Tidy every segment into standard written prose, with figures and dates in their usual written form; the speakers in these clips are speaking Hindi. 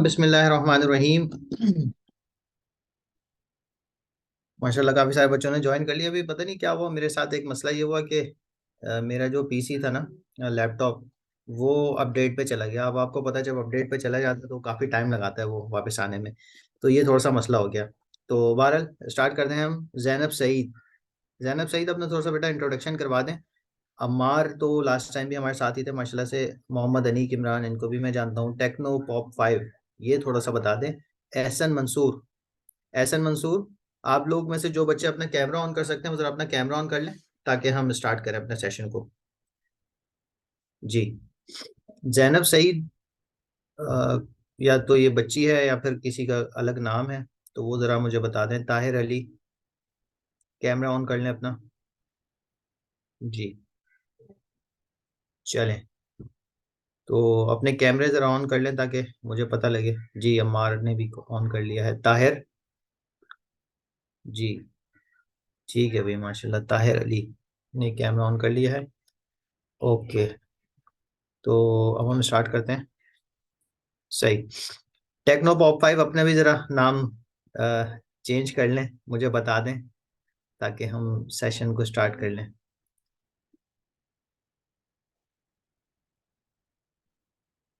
बिस्मिल्लाहिर्रहमानिर्रहीम। माशाल्लाह काफी सारे बच्चों ने ज्वाइन कर लिया। अभी पता नहीं क्या हुआ, मेरे साथ एक मसला ये हुआ कि मेरा जो पीसी था ना, लैपटॉप, वो अपडेट पे चला गया। अब आपको पता है जब अपडेट पे चला जाता है तो काफी टाइम लगाता है वो वापस आने में। तो ये थोड़ा सा मसला हो गया। तो बहरहाल स्टार्ट करते हैं हम। जैनब सईद। जैनब सईद, अपना थोड़ा सा बेटा इंट्रोडक्शन करवा दें। अम्मार तो लास्ट टाइम भी हमारे साथ ही थे माशाल्लाह से। मोहम्मद अनीक इमरान, इनको भी मैं जानता हूँ। टेक्नो पॉप 5, ये थोड़ा सा बता दें। एहसन मंसूर। एहसन मंसूर, आप लोग में से जो बच्चे अपना कैमरा ऑन कर सकते हैं वो जरा अपना कैमरा ऑन कर लें ताकि हम स्टार्ट करें अपने सेशन को। जी। जैनब सईद, अ, या तो ये बच्ची है या फिर किसी का अलग नाम है, तो वो जरा मुझे बता दें। ताहिर अली, कैमरा ऑन कर लें अपना। जी, चलें। तो अपने कैमरे जरा ऑन कर लें ताकि मुझे पता लगे। जी, अम्मार ने भी ऑन कर लिया है। ताहिर। जी, ठीक है भाई, माशाल्लाह ताहिर अली ने कैमरा ऑन कर लिया है। ओके, तो अब हम स्टार्ट करते हैं। सही। टेक्नो पॉप 5, अपने भी जरा नाम चेंज कर लें, मुझे बता दें ताकि हम सेशन को स्टार्ट कर लें।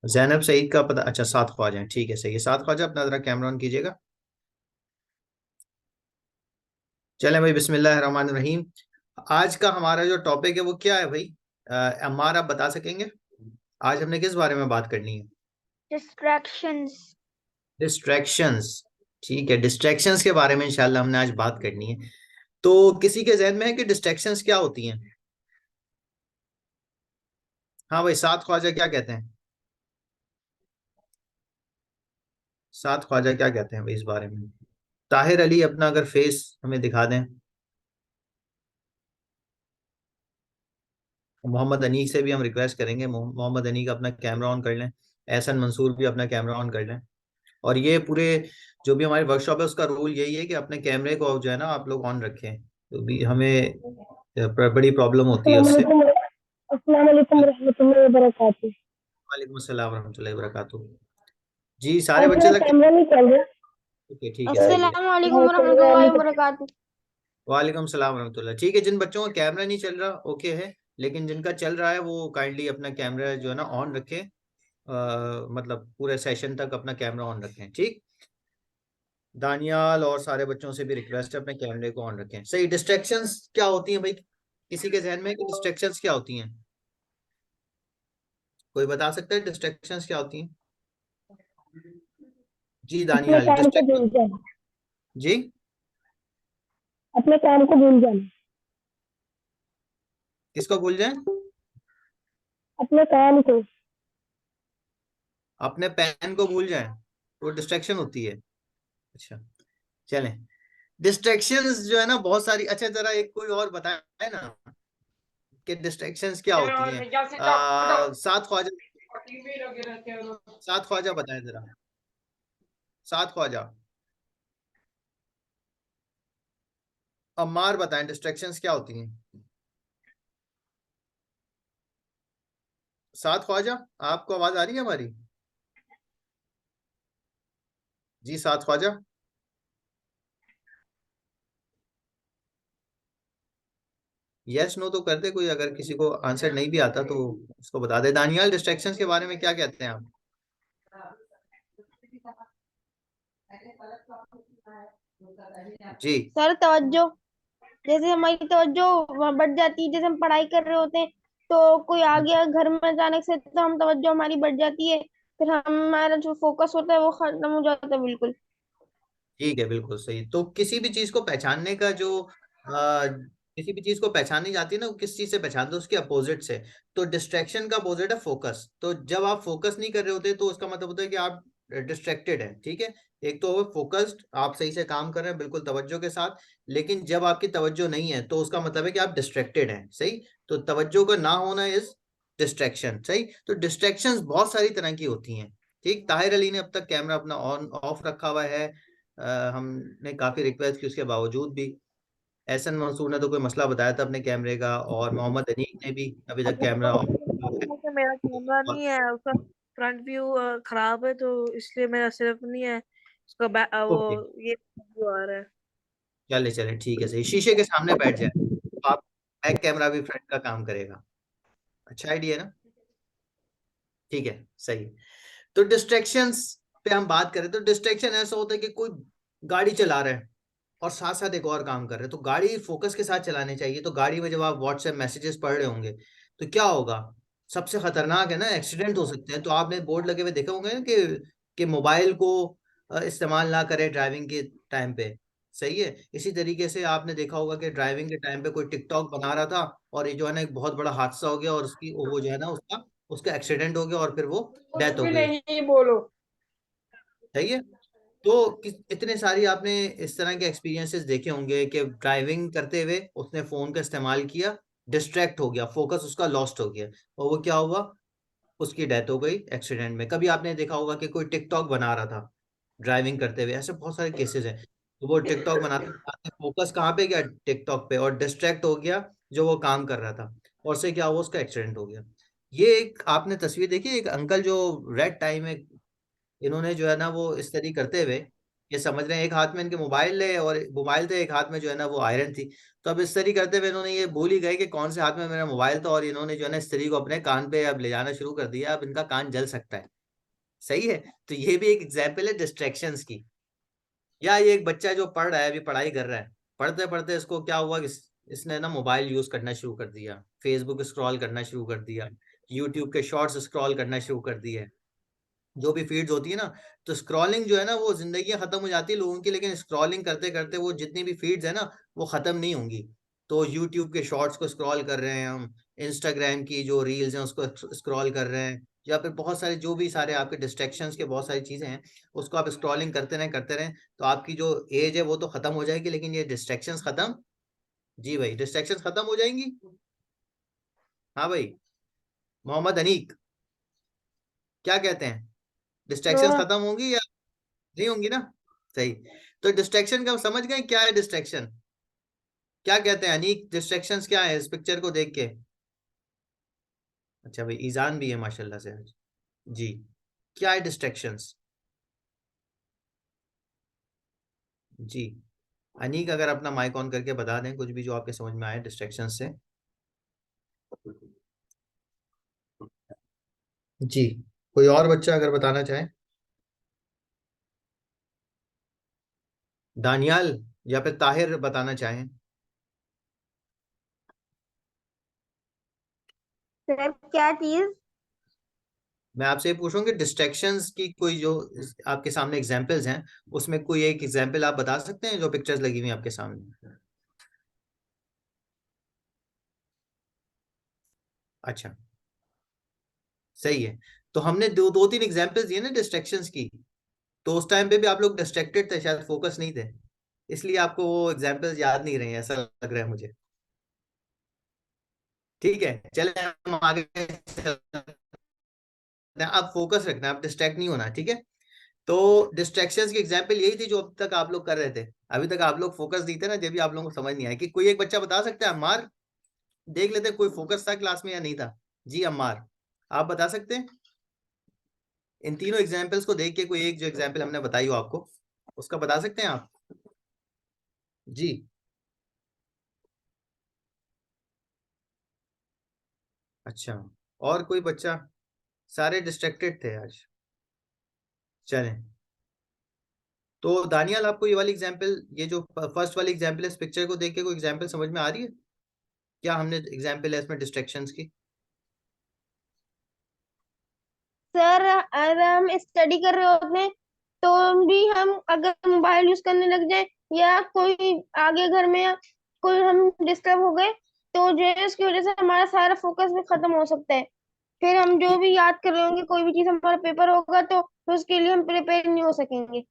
जैनब सईद का पता, अच्छा, सात ख्वाजा हैं, ठीक है, सही है। सात ख्वाजा, अपना जरा कैमरा ऑन कीजिएगा। चलें भाई, बिस्मिल्लाहिर्रहमानिर्रहीम। आज का हमारा जो टॉपिक है वो क्या है भाई? अम्मार, आप बता सकेंगे आज हमने किस बारे में बात करनी है? डिस्ट्रैक्शंस। डिस्ट्रैक्शंस। ठीक है, डिस्ट्रैक्शंस के बारे में इंशाल्लाह हमने आज बात करनी है। तो किसी के जहन में है कि डिस्ट्रैक्शंस क्या होती हैं? हाँ भाई, सात ख्वाजा क्या कहते हैं? सात ख्वाजा क्या कहते हैं भाई इस बारे में? ताहिर अली, अपना अगर फेस हमें दिखा दें। मोहम्मद अनीक से भी हम रिक्वेस्ट करेंगे, मोहम्मद अनीक अपना कैमरा ऑन कर लें। एहसन मंसूर भी अपना कैमरा ऑन कर लें। और ये पूरे जो भी हमारी वर्कशॉप है उसका रूल यही है कि अपने कैमरे को जो है ना आप लोग ऑन रखें। तो भी हमें बड़ी प्रॉब्लम होती है अस्सलाम उससे। वालेकुम। अस्सलाम वालेकुम रहमतुल्लाहि व बरकातुहू। वालेकुम अस्सलाम वरहमतुल्लाहि वबरकातुहू। जी, सारे आज बच्चे मेरा लग। कैमरा नहीं चल रहा। ओके, ठीक है, सही है। अस्सलाम वालेकुम रहमतुल्लाहि व बरकातुहू। वालेकुम सलाम वरहमतुल्लाह। ठीक है, जिन बच्चों का कैमरा नहीं चल रहा ओके है, लेकिन जिनका चल रहा है वो काइंडली अपना कैमरा जो है ना ऑन रखें। मतलब पूरे सेशन तक अपना कैमरा ऑन रखें, ठीक। दानियाल और सारे बच्चों से भी रिक्वेस्ट है अपने कैमरे को ऑन रखें। सही। डिस्ट्रैक्शंस क्या होती हैं भाई? किसी के जहन में कि डिस्ट्रैक्शंस क्या होती हैं? कोई बता सकता है डिस्ट्रैक्शंस क्या होती हैं? जी अपने दानियाल, काम को डिस्ट्रैक्शन। भूल जाना। जी, अपने काम को भूल जाना। किसको भूल जाए? अपने काम को। अपने पेन को भूल जाए, वो डिस्ट्रैक्शन होती है। अच्छा, चलें। डिस्ट्रैक्शंस जो है ना बहुत सारी। अच्छा, जरा एक कोई और बताए ना कि डिस्ट्रैक्शंस क्या होती हैं। सात ख्वाजा। सात ख्वाजा बताएं जरा। सात ख्वाजा। अम्मार बताएं डिस्ट्रैक्शंस क्या होती हैं। सात ख्वाजा, आपको आवाज आ रही है हमारी? जी, सात ख्वाजा। यस नो तो कर दे कोई, अगर किसी को आंसर नहीं भी आता तो उसको बता दे। दानियाल, डिस्ट्रैक्शंस के बारे में क्या कहते हैं आप? जी। सर तवज्जो। जैसे हमारी तवज्जो वहाँ बढ़ जाती है, जैसे हम पढ़ाई कर रहे होते हैं तो कोई आ गया घर में अचानक से, तो हम तवज्जो हमारी बढ़ जाती है। फिर हमारा जो फोकस होता है वो खत्म हो जाता है बिल्कुल। ठीक है, बिल्कुल सही। तो किसी भी चीज को पहचानने का जो किसी भी चीज को पहचानी जाती है ना, वो किस चीज से पहचानते हैं? उसके अपोजिट से। तो डिस्ट्रैक्शन का अपोजिट है फोकस। तो जब आप फोकस नहीं कर रहे होते तो उसका मतलब होता है कि आप डिस्ट्रैक्टेड है, ठीक है। एक तो फोकस्ड, आप सही से काम कर रहे हैं बिल्कुल तवज्जो के साथ। लेकिन जब आपकी तवज्जो नहीं है तो उसका मतलब है कि आप डिस्ट्रैक्टेड हैं, सही। तो तवज्जो का ना होना इज डिस्ट्रैक्शन, सही। तो डिस्ट्रैक्शंस बहुत सारी तरह की होती हैं। ठीक। ताहिर अली ने अब तक कैमरा अपना ऑन ऑफ रखा हुआ है। हमने काफी रिक्वेस्ट की उसके बावजूद भी। एहसन मंसूर ने तो कोई मसला बताया था अपने कैमरे का, और मोहम्मद अनीक ने भी अभी तक कैमरा तो मेरा कैमरा और नहीं है, उसका फ्रंट व्यू खराब है, तो इसलिए मेरा सिर्फ नहीं है उसका वो ओके। ये व्यू आ रहा है। चले चले ठीक है, सही, शीशे के सामने बैठ जाए तो आप बैक कैमरा भी फ्रंट का काम करेगा। अच्छा आइडिया है ना। ठीक है, सही। तो डिस्ट्रैक्शंस पे हम बात करें तो डिस्ट्रैक्शन ऐसा होता है कि कोई गाड़ी चला रहा है और साथ साथ एक और काम कर रहे हैं, तो गाड़ी फोकस के साथ चलानी चाहिए। तो गाड़ी में जब आप व्हाट्सएप मैसेजेस पढ़ रहे होंगे तो क्या होगा, सबसे खतरनाक है ना, एक्सीडेंट हो सकते हैं। तो आपने बोर्ड लगे हुए देखे होंगे ना कि मोबाइल को इस्तेमाल ना करें ड्राइविंग के टाइम पे। सही है, इसी तरीके से आपने देखा होगा कि ड्राइविंग के टाइम पे कोई टिकटॉक बना रहा था और ये जो है ना एक बहुत बड़ा हादसा हो गया, और उसकी वो जो है ना उसका उसका एक्सीडेंट हो गया और फिर वो कुछ डेथ हो भी गई। नहीं बोलो। सही है। तो इतने सारी आपने इस तरह के एक्सपीरियंसेस देखे होंगे कि ड्राइविंग करते हुए उसने फोन का इस्तेमाल किया, डिस्ट्रैक्ट हो गया, फोकस उसका लॉस्ट हो गया, और वो क्या हुआ, उसकी डेथ हो गई एक्सीडेंट में। कभी आपने देखा होगा कि कोई टिकटॉक बना रहा था ड्राइविंग करते हुए, ऐसे बहुत सारे केसेस हैं। तो वो टिकटॉक बनाते बनाते फोकस कहाँ पे गया, टिकटॉक पे, और डिस्ट्रैक्ट हो गया जो वो काम कर रहा था, और से क्या हुआ, उसका एक्सीडेंट हो गया। ये एक आपने तस्वीर देखी, एक अंकल जो रेड टाई में, इन्होंने जो है ना वो इस तरीके करते हुए, ये समझ रहे हैं एक हाथ में इनके मोबाइल है और मोबाइल थे, एक हाथ में जो है ना वो आयरन थी। तो अब इस तरीके करते हुए इन्होंने ये भूल ही गए कि कौन से हाथ में मेरा मोबाइल था, और इन्होंने जो है ना इस तरीके को अपने कान पे अब ले जाना शुरू कर दिया, अब इनका कान जल सकता है। सही है। तो ये भी एक एग्जाम्पल है डिस्ट्रैक्शंस की। या ये एक बच्चा जो पढ़ रहा है, अभी पढ़ाई कर रहा है, पढ़ते पढ़ते इसको क्या हुआ कि इसने ना मोबाइल यूज करना शुरू कर दिया, फेसबुक स्क्रॉल करना शुरू कर दिया, यूट्यूब के शॉर्ट्स स्क्रॉल करना शुरू कर दिए, जो भी फीड्स होती है ना। तो स्क्रॉलिंग जो है ना वो जिंदगी खत्म हो जाती है लोगों की, लेकिन स्क्रॉलिंग करते करते वो जितनी भी फीड्स है ना वो खत्म नहीं होंगी। तो यूट्यूब के शॉर्ट्स को स्क्रॉल कर रहे हैं हम, इंस्टाग्राम की जो रील्स हैं उसको स्क्रॉल कर रहे हैं, या फिर बहुत सारे जो भी सारे आपके डिस्ट्रैक्शंस के बहुत सारी चीजें हैं, उसको आप स्क्रॉलिंग करते रहें। तो आपकी जो एज है वो तो खत्म हो जाएगी, लेकिन ये डिस्ट्रैक्शंस खत्म, जी भाई, डिस्ट्रैक्शंस खत्म हो जाएंगी। हाँ भाई, मोहम्मद अनीक, क्या कहते हैं, डिस्ट्रैक्शंस हाँ खत्म होंगी या नहीं होंगी ना। सही। तो डिस्ट्रैक्शन का समझ गए क्या है डिस्ट्रैक्शन, क्या कहते हैं अनीक, डिस्ट्रैक्शंस क्या है इस पिक्चर को देख के। अच्छा भाई, ईजान भी है माशाल्लाह से आज। जी, क्या है डिस्ट्रैक्शंस। जी, अनीक अगर अपना माइक ऑन करके बता दें कुछ भी जो आपके समझ में आए डिस्ट्रैक्शन से। जी, कोई और बच्चा अगर बताना चाहे, दानियाल या फिर ताहिर बताना चाहें। सर, क्या चीज? मैं आपसे ये पूछूं कि डिस्ट्रैक्शंस की कोई जो आपके सामने एग्जांपल्स हैं, उसमें कोई एक एग्जांपल आप बता सकते हैं जो पिक्चर्स लगी हुई हैं आपके सामने। अच्छा, सही है। तो हमने दो दो तीन एग्जांपल्स दिए ना डिस्ट्रैक्शंस की, तो उस टाइम पे भी आप लोग डिस्ट्रैक्टेड थे, शायद फोकस नहीं थे, इसलिए आपको वो एग्जांपल्स याद नहीं रहे हैं, ऐसा लग रहा है मुझे। ठीक है, चले हम आगे चलते हैं। आप फोकस रखना, आप डिस्ट्रैक्ट नहीं होना, ठीक है। तो डिस्ट्रैक्शंस की एग्जांपल यही थी जो अब तक आप लोग कर रहे थे। अभी तक आप लोग फोकस नहीं थे ना, जब भी आप लोगों को समझ नहीं आया। कि कोई एक बच्चा बता सकता है, अम्मार, देख लेते हैं कोई फोकस था क्लास में या नहीं था। जी अम्मार, आप बता सकते हैं इन तीनों एग्जाम्पल्स को देख के, कोई एक जो एग्जाम्पल हमने बताई हो आपको, उसका बता सकते हैं आप। जी, अच्छा, और कोई बच्चा, सारे डिस्ट्रैक्टेड थे आज। चलें, तो दानियाल आपको ये वाली एग्जाम्पल, ये जो फर्स्ट वाली एग्जाम्पल है, इस पिक्चर को देख के कोई एग्जाम्पल समझ में आ रही है, क्या हमने एग्जाम्पल है इसमें डिस्ट्रैक्शंस की। सर, अगर हम स्टडी कर रहे होते हैं तो भी हम अगर मोबाइल यूज करने लग जाए, या कोई आगे घर में, या कोई हम डिस्टर्ब हो गए, तो जो है उसकी वजह से हमारा सारा फोकस भी खत्म हो सकता है। फिर हम जो ठीक, भी याद कर रहे होंगे, कोई भी चीज हमारा पेपर होगा तो उसके लिए हम प्रिपेयर नहीं हो सकेंगे।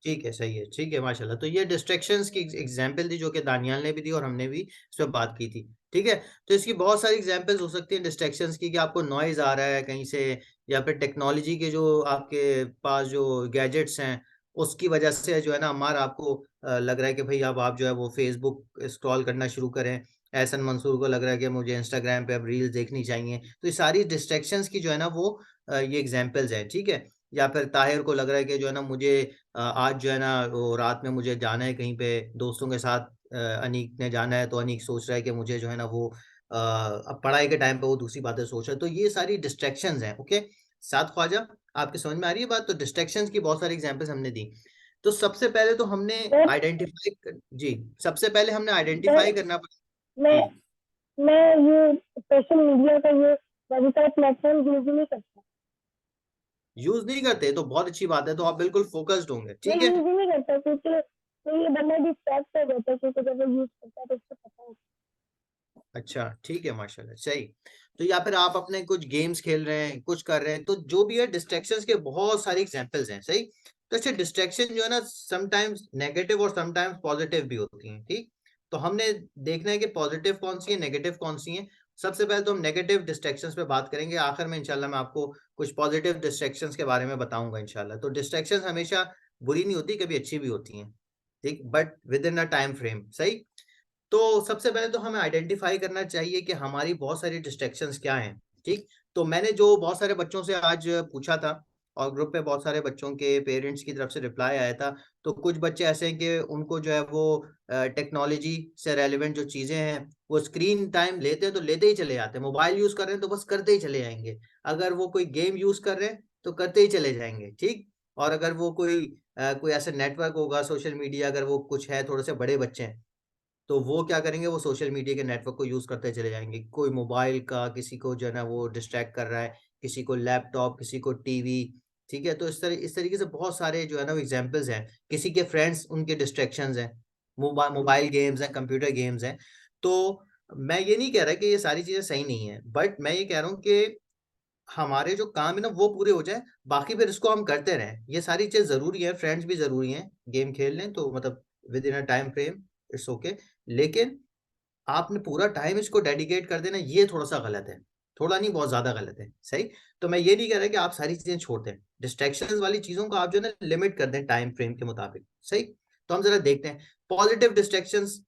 ठीक है, सही है, ठीक है, माशाल्लाह। तो ये डिस्ट्रैक्शंस की एग्जाम्पल थी जो कि दानियाल ने भी दी और हमने भी इस पर बात की थी। ठीक है। तो इसकी बहुत सारी एग्जाम्पल्स हो सकती हैं डिस्ट्रैक्शंस की, कि आपको नॉइज आ रहा है कहीं से, या फिर टेक्नोलॉजी के जो आपके पास जो गैजेट्स हैं उसकी वजह से जो है ना अम्मार आपको लग रहा है कि भाई अब आप जो है वो फेसबुक स्क्रॉल करना शुरू करें। एहसन मंसूर को लग रहा है कि मुझे इंस्टाग्राम पे अब रील्स देखनी चाहिए। तो ये सारी डिस्ट्रैक्शंस की जो है ना वो ये एग्जांपल्स हैं, ठीक है। या फिर ताहिर को लग रहा है कि जो है ना मुझे आज जो है ना वो रात में मुझे जाना है कहीं पे दोस्तों के साथ, अनीक ने जाना है, तो अनीक सोच रहा है कि मुझे जो है ना वो अब पढ़ाई के टाइम पे वो दूसरी बातें सोच रहा है। तो ये सारी डिस्ट्रैक्शंस हैं, ओके। साथ ख्वाजा, आपके समझ में आ रही है बात? तो डिस्ट्रैक्शंस की बहुत सारी एग्जांपल्स हमने दी। तो सबसे पहले तो हमने सर आइडेंटिफाई, जी, सबसे पहले हमने सर आइडेंटिफाई करना मैं जी, मैं ये सोशल मीडिया का ये वैसा प्लेटफॉर्म यूज ही नहीं करता। यूज नहीं करते तो बहुत अच्छी बात है, तो आप बिल्कुल फोकस्ड होंगे, मैं ठीक है। यूज ही नहीं करता क्योंकि तो ये बंदा डिस्ट्रैक्ट हो जाता है क्योंकि जब वो यूज करता है तो उसको पता होता अच्छा, ठीक है, माशाल्लाह, सही। तो या फिर आप अपने कुछ गेम्स खेल रहे हैं, कुछ कर रहे हैं, तो जो भी है डिस्ट्रैक्शंस के बहुत सारे एग्जांपल्स हैं, सही। तो अच्छा, डिस्ट्रैक्शन जो है ना समटाइम्स नेगेटिव और समटाइम्स पॉजिटिव भी होती हैं, ठीक। तो हमने देखना है कि पॉजिटिव कौन सी है, नेगेटिव कौन सी है। सबसे पहले तो हम नेगेटिव डिस्ट्रैक्शंस पे बात करेंगे, आखिर में इंशाल्लाह मैं आपको कुछ पॉजिटिव डिस्ट्रैक्शंस के बारे में बताऊंगा इंशाल्लाह। तो डिस्ट्रैक्शंस हमेशा बुरी नहीं होती, कभी अच्छी भी होती हैं, ठीक, but with in a time frame, सही। तो सबसे पहले तो हमें आइडेंटिफाई करना चाहिए कि हमारी बहुत सारी डिस्ट्रैक्शंस क्या हैं, ठीक। तो मैंने जो बहुत सारे बच्चों से आज पूछा था और ग्रुप पे बहुत सारे बच्चों के पेरेंट्स की तरफ से रिप्लाई आया था। तो कुछ बच्चे ऐसे हैं कि उनको जो है वो टेक्नोलॉजी से रेलिवेंट जो चीज़ें हैं वो स्क्रीन टाइम लेते हैं तो लेते ही चले जाते हैं। मोबाइल यूज़ कर रहे हैं तो बस करते ही चले जाएंगे। अगर वो कोई गेम यूज़ कर रहे हैं तो करते ही चले जाएंगे, ठीक। और अगर वो कोई ऐसा नेटवर्क होगा सोशल मीडिया, अगर वो कुछ है, थोड़े से बड़े बच्चे हैं, तो वो क्या करेंगे, वो सोशल मीडिया के नेटवर्क को यूज़ करते चले जाएँगे। कोई मोबाइल का, किसी को जो है ना वो डिस्ट्रैक्ट कर रहा है, किसी को लैपटॉप, किसी को टीवी, ठीक है? तो इस तरीके से बहुत सारे जो है ना वो एग्ज़ाम्पल्स हैं। किसी के फ्रेंड्स उनके डिस्ट्रैक्शंस हैं, मोबाइल गेम्स हैं, कंप्यूटर गेम्स हैं। तो मैं ये नहीं कह रहा कि ये सारी चीज़ें सही नहीं हैं, बट मैं ये कह रहा हूँ कि हमारे जो काम है ना वो पूरे हो जाएँ, बाकी फिर इसको हम करते रहें। ये सारी चीज़ ज़रूरी है, फ्रेंड्स भी ज़रूरी हैं, गेम खेल लें तो मतलब with in a time frame, it's okay. लेकिन आपने पूरा टाइम इसको डेडिकेट कर देना, ये थोड़ा-सा गलत है। थोड़ा नहीं, बहुत ज़्यादा गलत है, सही? तो मैं ये नहीं कह रहा कि आप सारी चीज़ें छोड़ दें। डिस्ट्रैक्शंस वाली चीज़ों को आप जो है ना लिमिट कर दें टाइम फ्रेम के मुताबिक, सही? तो हम ज़रा देखते हैं, पॉज़िटिव डिस्ट्रैक्शंस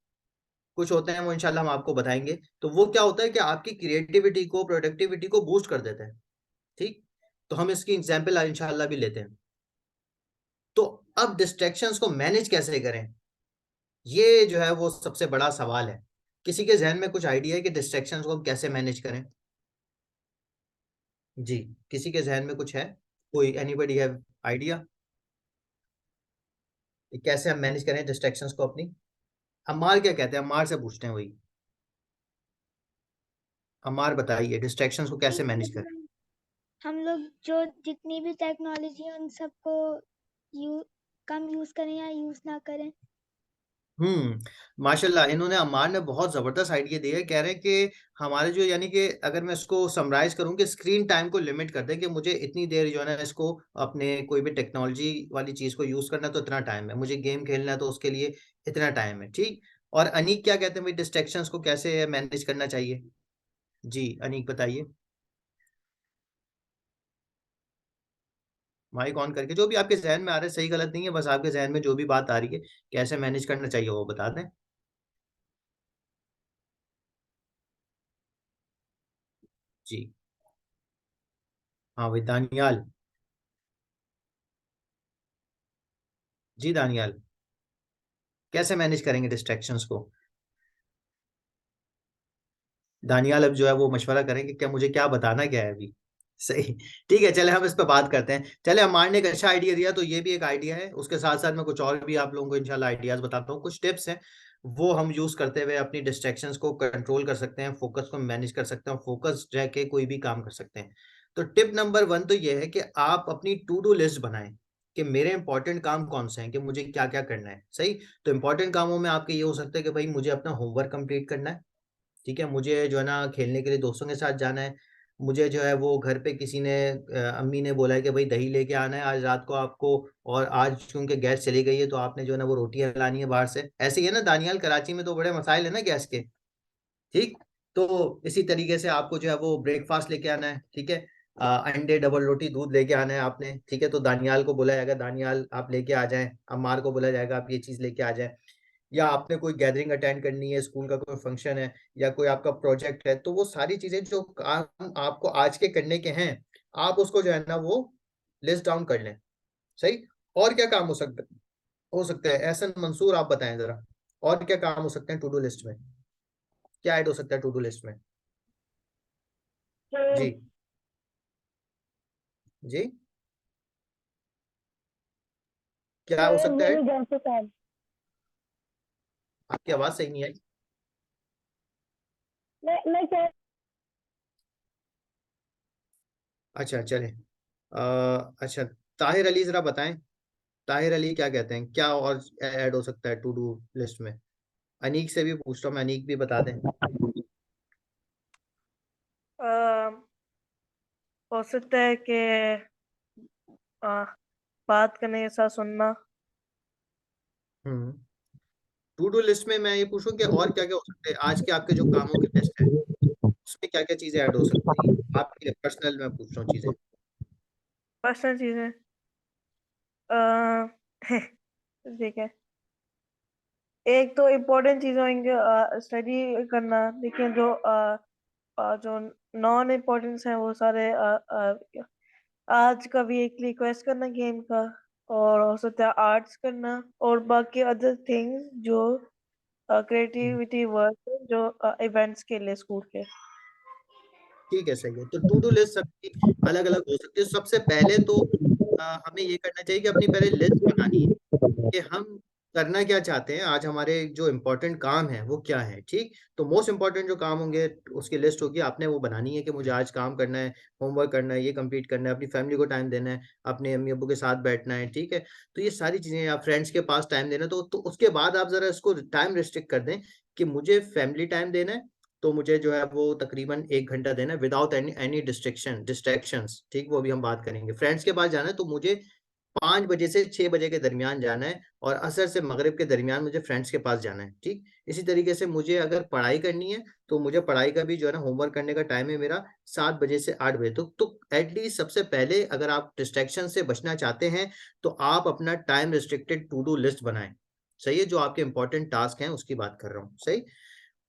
कुछ होते हैं, वो इंशाल्लाह हम आपको बताएँगे। तो वो क्या होता है कि आपकी क्रिएटिविटी को, प्रोडक्टिविटी को बूस्ट कर देते हैं, ठीक? तो हम इसकी एग्ज़ाम्पल इंशाल्लाह भी लेते हैं। तो अब डिस्ट्रैक्शंस को मैनेज कैसे करें? ये जो है वो सबसे बड़ा सवाल है। किसी के ज़हन में कुछ आइडिया है कि डिस्ट्रैक्शंस को हम कैसे मैनेज करें? जी, किसी के ज़हन में कुछ है? कोई एनीबॉडी हैव आइडिया कि कैसे हम मैनेज करें डिस्ट्रैक्शंस को अपनी? अम्मार क्या कहते हैं? अम्मार से पूछते हैं वही। अम्मार बताइए डिस्ट्रैक्शंस को कैसे मैनेज करें? हम लोग जो जितनी भी टेक्नोलॉजी है उन सबको यू कम यूज करें या यूज ना करें। माशाल्लाह, इन्होंने अम्मार ने बहुत ज़बरदस्त आइडिया दिया है। कह रहे हैं कि हमारे जो, यानी कि अगर मैं इसको समराइज़ करूँ कि स्क्रीन टाइम को लिमिट कर दें कि मुझे इतनी देर जो है ना इसको अपने कोई भी टेक्नोलॉजी वाली चीज़ को यूज़ करना है तो इतना टाइम है, मुझे गेम खेलना है तो उसके लिए इतना टाइम है, ठीक? और अनीक क्या कहते हैं भाई डिस्ट्रैक्शंस को कैसे मैनेज करना चाहिए? जी, अनीक बताइए। माइक ऑन करके जो भी आपके ज़हन में आ रहा है, सही गलत नहीं है, बस आपके ज़हन में जो भी बात आ रही है, कैसे मैनेज करना चाहिए वो बता दें। जी। हाँ, भाई दानियाल। जी, दानियाल, कैसे मैनेज करेंगे डिस्ट्रैक्शंस को? दानियाल अब जो है वो मशवरा करें कि क्या मुझे क्या बताना क्या है अभी? सही, ठीक है, चलें हम इस पे बात करते हैं। चलें, अम्मार ने एक अच्छा आइडिया दिया तो ये भी एक आइडिया है। उसके साथ-साथ मैं कुछ और भी आप लोगों को इंशाल्लाह आइडियाज़ बताता हूँ। कुछ टिप्स हैं, वो हम यूज़ करते हुए अपनी डिस्ट्रैक्शंस को कंट्रोल कर सकते हैं, फ़ोकस को मैनेज कर सकते हैं, फ़ोकस्ड रह के कोई भी काम कर सकते हैं। तो टिप नंबर 1 तो ये है कि आप अपनी टू डू लिस्ट बनाएँ कि मेरे इम्पोर्टेंट काम कौन-से हैं, कि मुझे क्या-क्या करना है, सही? तो इम्पोर्टेंट कामों में आपके ये हो सकता है कि भई मुझे अपना होमवर्क कंप्लीट करना है। ठीक है, मुझे जो है ना खेलने के लिए दोस्तों के साथ जाना है। मुझे जो है वो घर पे किसी ने अम्मी ने बोला है कि भई दही लेके आना है आज रात को आपको, और आज चूँकि गैस चली गई है तो आपने जो है ना वो रोटियाँ लानी है बाहर से। ऐसे ही है ना दानियाल, कराची में तो बड़े मसाइल है ना गैस के, ठीक? तो इसी तरीके से आपको जो है वो ब्रेकफ़ास्ट लेके आना है, ठीक है? अंडे, डबल रोटी, दूध लेके आना है आपने, ठीक है। तो दानियाल को बोला जाएगा, दानियाल आप लेके आ जाएं। अम्मार को बोला जाएगा, आप ये चीज लेके आ जाएं। या आपने कोई गैदरिंग अटेंड करनी है, स्कूल का कोई फंक्शन है या कोई आपका प्रोजेक्ट है, तो वो सारी चीजें जो काम आपको आज के करने के हैं, आप उसको जो है ना वो लिस्ट डाउन कर लें। सही। और क्या काम हो सकता है एहसन मंसूर, आप बताएं जरा, और क्या काम हो सकते हैं टू डू लिस्ट में? क्या ऐड हो सकता है टू डू लिस्ट में? जी जी, क्या हो सकता है? आपकी आवाज सही नहीं आई। मैं क्या अच्छा चले। अच्छा, ताहिर अली जरा बताएं, ताहिर अली क्या कहते हैं, क्या और ऐड हो सकता है टू डू लिस्ट में? अनीक से भी पूछ रहा हूँ मैं, अनीक भी बता दें। हो सकता है कि आ, बात करने के साथ सुनना। हम्म। टू डू लिस्ट में मैं ये पूछूं कि और क्या क्या हो सकते हैं आज के आपके जो कामों की लिस्ट है, उसमें क्या क्या चीजें ऐड हो सकती हैं आपके पर्सनल, मैं पूछ रहा हूँ चीजें। पर्सनल चीजें। अ, ठीक है। एक तो इम्पोर्टेंट चीज होंगे स्टडी करना, लेकिन जो नॉन इम्पोर्टेंस है वो सारे आज का वीकली क्वेस्ट करना गेम का, और हो सकता है आर्ट्स करना, और बाकी अदर थिंग्स जो क्रिएटिविटी वर्क जो इवेंट्स के लिए स्कूल के। ठीक है, सही है। तो टू डू लिस्ट सबकी अलग अलग हो सकती है। सबसे पहले तो हमें ये करना चाहिए कि अपनी पहले लिस्ट बनानी है कि हम करना क्या चाहते हैं आज, हमारे जो इम्पोर्टेंट काम है वो क्या है। ठीक। तो मोस्ट इम्पोर्टेंट जो काम होंगे उसकी लिस्ट होगी, आपने वो बनानी है कि मुझे आज काम करना है, होमवर्क करना है, ये कंप्लीट करना है, अपनी फैमिली को टाइम देना है, अपने अम्मी अब्बू के साथ बैठना है। ठीक है। तो ये सारी चीजें, आप फ्रेंड्स के पास टाइम देना, तो उसके बाद आप जरा इसको टाइम रिस्ट्रिक्ट कर दें कि मुझे फैमिली टाइम देना है, तो मुझे जो है वो तकरीबन 1 घंटा देना है विदाउट एनी एनी डिस्ट्रैक्शंस। ठीक, वो भी हम बात करेंगे। फ्रेंड्स के पास जाना है तो मुझे 5 बजे से 6 बजे के दरमियान जाना है, और असर से मगरिब के दरमियान मुझे फ्रेंड्स के पास जाना है। ठीक। इसी तरीके से मुझे अगर पढ़ाई करनी है तो मुझे पढ़ाई का भी जो है ना होमवर्क करने का टाइम है मेरा 7 बजे से 8 बजे। तो एटलीस्ट सबसे पहले अगर आप डिस्ट्रैक्शन से बचना चाहते हैं तो आप अपना time restricted to do list बनाएं। सही है, जो आपके इंपॉर्टेंट टास्क हैं उसकी बात कर रहा हूँ। सही।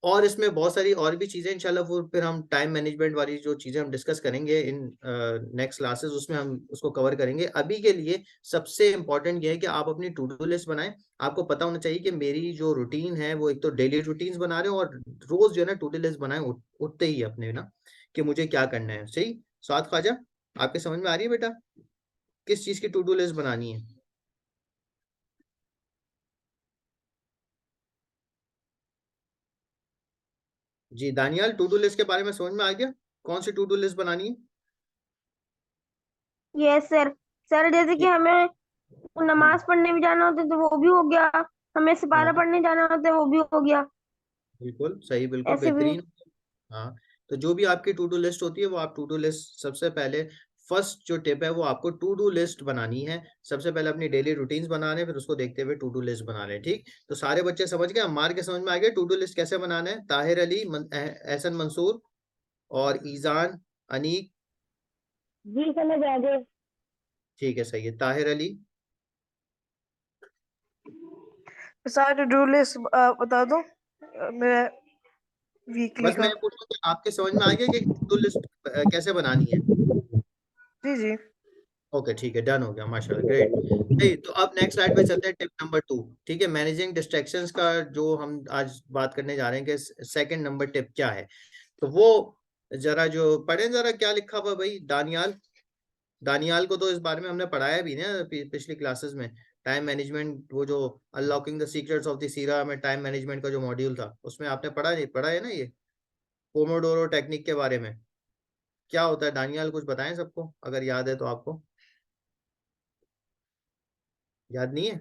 और इसमें बहुत सारी और भी चीजें इंशाल्लाह, वो फिर हम टाइम मैनेजमेंट वाली जो चीजें हम डिस्कस करेंगे इन नेक्स्ट क्लासेस, उसमें हम उसको कवर करेंगे। अभी के लिए सबसे इंपॉर्टेंट ये है कि आप अपनी टू डू लिस्ट बनाएं। आपको पता होना चाहिए कि मेरी जो रूटीन है वो एक तो डेली रूटीन्स बना रहे हो, और रोज जो है ना टू डू लिस्ट बनाए उठते ही अपने ना कि मुझे क्या करना है। सही। साथ ख्वाजा, आपके समझ में आ रही है बेटा किस चीज की टू डू लिस्ट बनानी है? जी दानियाल, टू डू लिस्ट के बारे में समझ में आ गया, कौन सी टू डू लिस्ट बनानी है? Yes sir. सर जैसे कि ठीक। हमें हम्म। नमाज पढ़ने भी जाना होता है तो वो भी हो गया, हमें सिपारा हाँ पढ़ने जाना होता है वो भी हो गया। बिल्कुल सही, बिल्कुल ऐसे भी। बेहतरीन। हाँ। तो जो भी आपकी टू डू लिस्ट होती है वो आप टू डू लिस्ट सबसे पहले, फर्स्ट जो टिप है वो आपको टू डू लिस्ट बनानी है। सबसे पहले अपनी डेली रूटीन्स बना रहे हैं, फिर उसको देखते हुए टू डू लिस्ट बना रहे हैं। ठीक। तो सारे बच्चे समझ गए, अम्मार के समझ में आ गया टू डू लिस्ट कैसे बनाना है? ताहिर अली, एहसन मंसूर और ईजान, अनीक। जी समझ आ गए। ठीक है, सही है। ताहिर अली, सारे टू लिस्ट बता दो मैं वीकली बस मैं का। ये पूछ रहा हूँ कि आपके समझ में आ गया कि टू डू लिस्ट कैसे बनानी है? जी जी। ओके, ठीक है, डन हो गया, माशाल्लाह, ग्रेट। नहीं, तो अब नेक्स्ट स्लाइड पे चलते हैं, टिप नंबर 2। ठीक है, मैनेजिंग डिस्ट्रैक्शंस का जो हम आज बात करने जा रहे हैं कि सेकंड नंबर टिप क्या है, तो वो जरा जो पढ़े जरा क्या लिखा हुआ भाई दानियाल। दानियाल को तो इस बारे में हमने पढ़ाया भी ना पिछली क्लासेस में। टाइम मैनेजमेंट, वो जो unlocking the secrets of the सीरा में टाइम मैनेजमेंट का जो मॉड्यूल था, उसमें आपने पढ़ा नहीं, पढ़ा है ना ये पोमोडोरो टेक्निक के बारे में? क्या होता है दानियाल, कुछ बताएं सबको अगर याद है तो। आपको याद नहीं है?